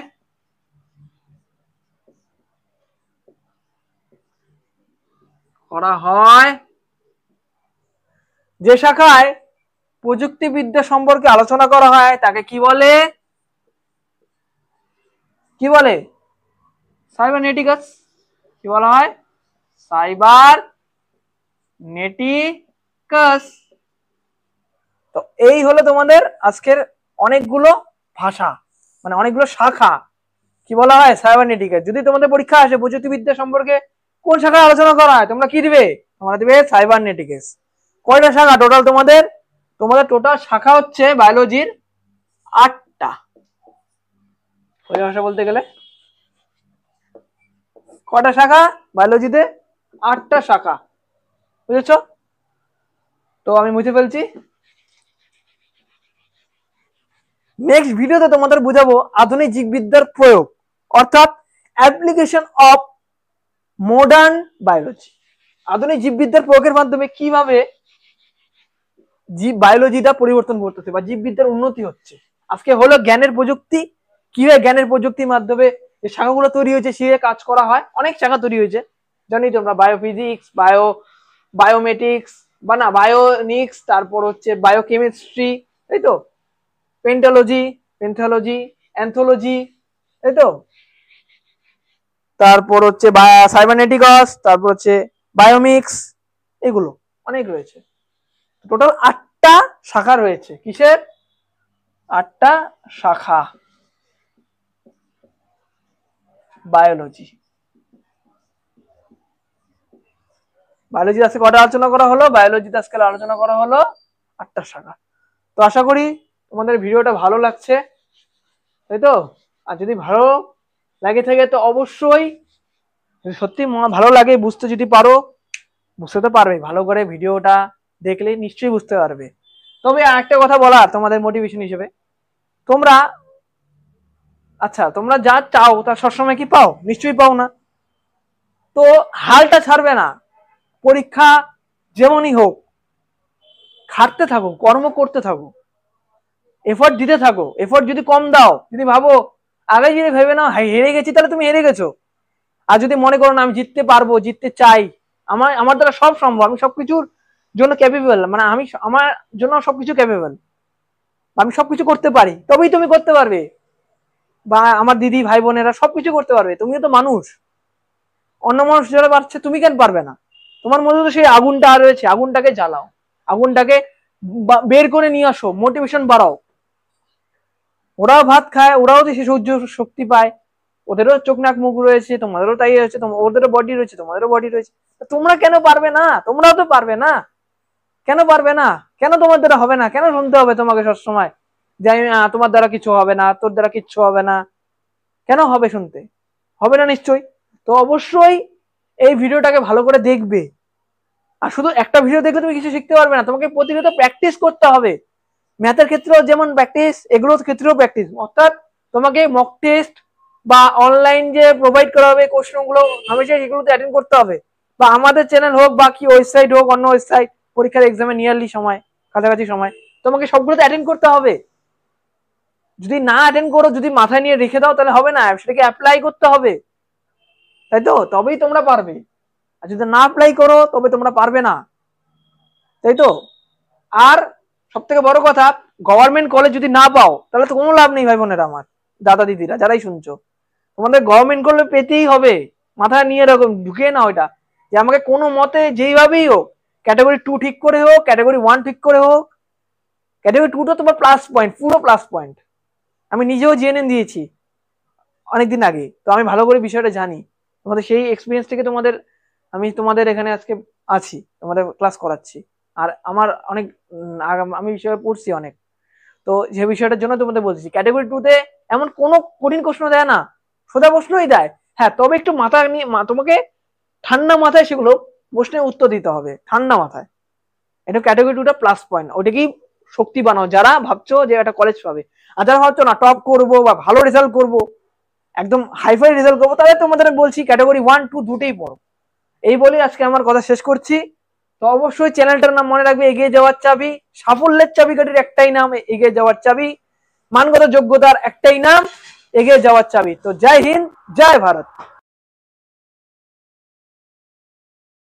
যে শাখায় প্রযুক্তিবিদ্যা সম্পর্কে আলোচনা করা হয় তাকে কি বলে? কি বলে? সাইবারনেটিক্স। কি বলা হয়? সাইবারনেটিক্স। তো এই হলো তোমাদের আজকের অনেকগুলো ভাষা, মানে অনেকগুলো শাখা। কি বলা হয়? সাইবারনেটিক্স। যদি তোমাদের পরীক্ষা আসে প্রযুক্তিবিদ্যা সম্পর্কে কোন শাখায় আলোচনা করা হয়, তোমরা কি দিবে? তোমরা দিবে সাইবারনেটিক্স। কয়টা শাখা টোটাল তোমাদের? তোমাদের টোটাল শাখা হচ্ছে বায়োলজির 8টা। ওই ভাষা বলতে গেলে কয়টা শাখা বায়োলজিতে? 8টা শাখা। বুঝেছ? তো আমি মুছে ফেলছি। নেক্সট ভিডিওতে তোমাদের বুঝাবো আধুনিক জীববিদ্যার প্রয়োগ, অর্থাৎ অ্যাপ্লিকেশন অফ মডার্ন বায়োলজি। আধুনিক জীববিদ্যার প্রয়োগের মাধ্যমে কিভাবে জীব বায়োলজিটা পরিবর্তন করতেছে বা জীববিদ্যার উন্নতি হচ্ছে। আজকে হলো জ্ঞানের প্রযুক্তি, কিভাবে জ্ঞানের প্রযুক্তির মাধ্যমে যে শাখাগুলো তৈরি হয়েছে সে কাজ করা হয়, অনেক শাখা তৈরি হয়েছে জানি তোমরা, বায়োফিজিক্স, বায়োমেটিক্স বা না বায়োনিক্স, তারপর হচ্ছে বায়োকেমিস্ট্রি, তাই তো, পেন্থোলজি, অ্যান্থোলজি, তাই তো, তারপর হচ্ছে সাইবারনেটিক্স, তারপর হচ্ছে বায়োমিক্স, এগুলো অনেক রয়েছে। টোটাল 8টা শাখা রয়েছে। কিসের 8টা শাখা? বায়োলজি। বায়োলজি আজকে কটা আলোচনা করা হলো? বায়োলজিতে আজকে আলোচনা করা হলো 8টা শাখা। তো আশা করি তোমাদের ভিডিওটা ভালো লাগছে, তাই তো। আর যদি ভালো লাগে থাকে তো অবশ্যই, সত্যি ভালো লাগে, বুঝতে যদি পারো, বুঝতে তো পারবে, ভালো করে ভিডিওটা দেখলে নিশ্চয়ই বুঝতে পারবে। তবে আরেকটা কথা বলার তোমাদের মোটিভেশন হিসেবে, তোমরা আচ্ছা তোমরা যা চাও তা সবসময় কি পাও? নিশ্চয়ই পাও না। তো হালটা ছাড়বে না, পরীক্ষা যেমনই হোক খাটতে থাকো, কর্ম করতে থাকো, এফোর্ট দিতে থাকো। এফোর্ট যদি কম দাও, যদি ভাবো আগে যদি ভেবে নাও হেরে গেছি, তাহলে তুমি হেরে গেছো। আর যদি মনে করো না আমি জিততে পারবো, জিততে চাই, আমার দ্বারা সব সম্ভব, আমি সবকিছুর জন্য ক্যাপেবল, মানে আমি আমার জন্য সবকিছু ক্যাপেবল, আমি সবকিছু করতে পারি, তবেই তুমি করতে পারবে। বা আমার দিদি ভাই বোনেরা সবকিছু করতে পারবে, তুমিও তো মানুষ, অন্য মানুষ যারা পারছে তুমি কেন পারবে না? তোমার মধ্যে তো সেই আগুনটা রয়েছে, আগুনটাকে জ্বালাও, আগুনটাকে বের করে নিয়ে আসো, মোটিভেশন বাড়াও। ওরাও ভাত খায়, ওরাও তো সে সহ্য শক্তি পায়, ওদেরও চোখ নাক মুখ রয়েছে, তোমাদেরও তাই রয়েছে, ওদেরও বডি রয়েছে, তোমাদেরও বডি রয়েছে, তোমরা কেন পারবে না? তোমরাও তো পারবে না, কেন পারবে না? কেন তোমার দ্বারা হবে না? কেন শুনতে হবে তোমাকে সবসময় যে আমি তোমার দ্বারা কিছু হবে না, তোর দ্বারা কিচ্ছু হবে না? কেন হবে? শুনতে হবে না নিশ্চয়ই। তো অবশ্যই এই ভিডিওটাকে ভালো করে দেখবে। আর শুধু একটা ভিডিও দেখলে তুমি কিছু শিখতে পারবে না, তোমাকে প্রতিনিয়ত প্র্যাকটিস করতে হবে। ম্যাথের ক্ষেত্রেও যেমন প্র্যাকটিস, এগুলোর ক্ষেত্রেও প্র্যাকটিস, অর্থাৎ তোমাকে মক টেস্ট বা অনলাইন যে প্রোভাইড করা হবে কোশ্চেনগুলো হামেশা সেগুলোতে অ্যাটেন্ড করতে হবে, বা আমাদের চ্যানেল হোক বা কি ওয়েবসাইট হোক, অন্য ওয়েবসাইট, পরীক্ষার এক্সামে নিয়ারলি সময়, কাছাকাছি সময়, তোমাকে সবগুলোতে অ্যাটেন্ড করতে হবে। যদি না অ্যাটেন্ড করো, যদি মাথায় নিয়ে রেখে দাও, তাহলে হবে না, সেটাকে অ্যাপ্লাই করতে হবে, তাই তো, তবেই তোমরা পারবে। আর যদি না অ্যাপ্লাই করো তবে তোমরা পারবে না, তাই তো। আর সব থেকে বড় কথা, গভর্নমেন্ট কলেজ যদি না পাও তাহলে তো কোনো লাভ নেই ভাই বোনেরা, আমার দাদা দিদিরা যারাই শুনছো, তোমাদের গভর্নমেন্ট কলেজ পেতেই হবে। মাথায় নিয়ে এরকম ঢুকিয়ে না ওইটা, যে আমাকে কোনো মতে যেইভাবেই হোক, ক্যাটাগরি 2 ঠিক করে হোক, ক্যাটাগরি 1 ঠিক করে হোক, ক্যাটাগরি 2 তো তোমার প্লাস পয়েন্ট, পুরো প্লাস পয়েন্ট। আমি নিজেও জেনে দিয়েছি অনেকদিন আগে, তো আমি ভালো করে বিষয়টা জানি। তোমাদের সেই এক্সপিরিয়েন্স থেকে তোমাদের এখানে আজকে আছি, তোমাদের ক্লাস করাচ্ছি। আর আমার অনেক আমি বিষয়ে পড়ছি অনেক, তো যে বিষয়টার জন্য তোমাদের বলছি, ক্যাটাগরি 2 তে এমন কোনো কঠিন প্রশ্ন দেয় না, সোজা প্রশ্নই দেয়। হ্যাঁ, তবে একটু মাথা নিয়ে তোমাকে ঠান্ডা মাথায় সেগুলো প্রশ্নের উত্তর দিতে হবে, ঠান্ডা মাথায়। এটা ক্যাটাগরি 2 টা প্লাস পয়েন্ট, ওটাকেই শক্তি বানাও যারা ভাবছো যে একটা কলেজ পাবে। আর যারা ভাবছো না টপ করবো বা ভালো রেজাল্ট করবো, একদম হাইফাই রেজাল্ট করবো, তাহলে তোমাদের বলছি ক্যাটাগরি 1 2 দুটেই পড়ো। এই বলে আজকে আমার কথা শেষ করছি। তো অবশ্যই চ্যানেলটার নাম মনে রাখবে, এগিয়ে যাওয়ার চাবি, সাফল্যের চাবিকাঠির একটাই নাম এগিয়ে যাওয়ার চাবি, মানগত যোগ্যতার একটাই নাম এগিয়ে যাওয়ার চাবি। তো জয় হিন্দ, জয় ভারত।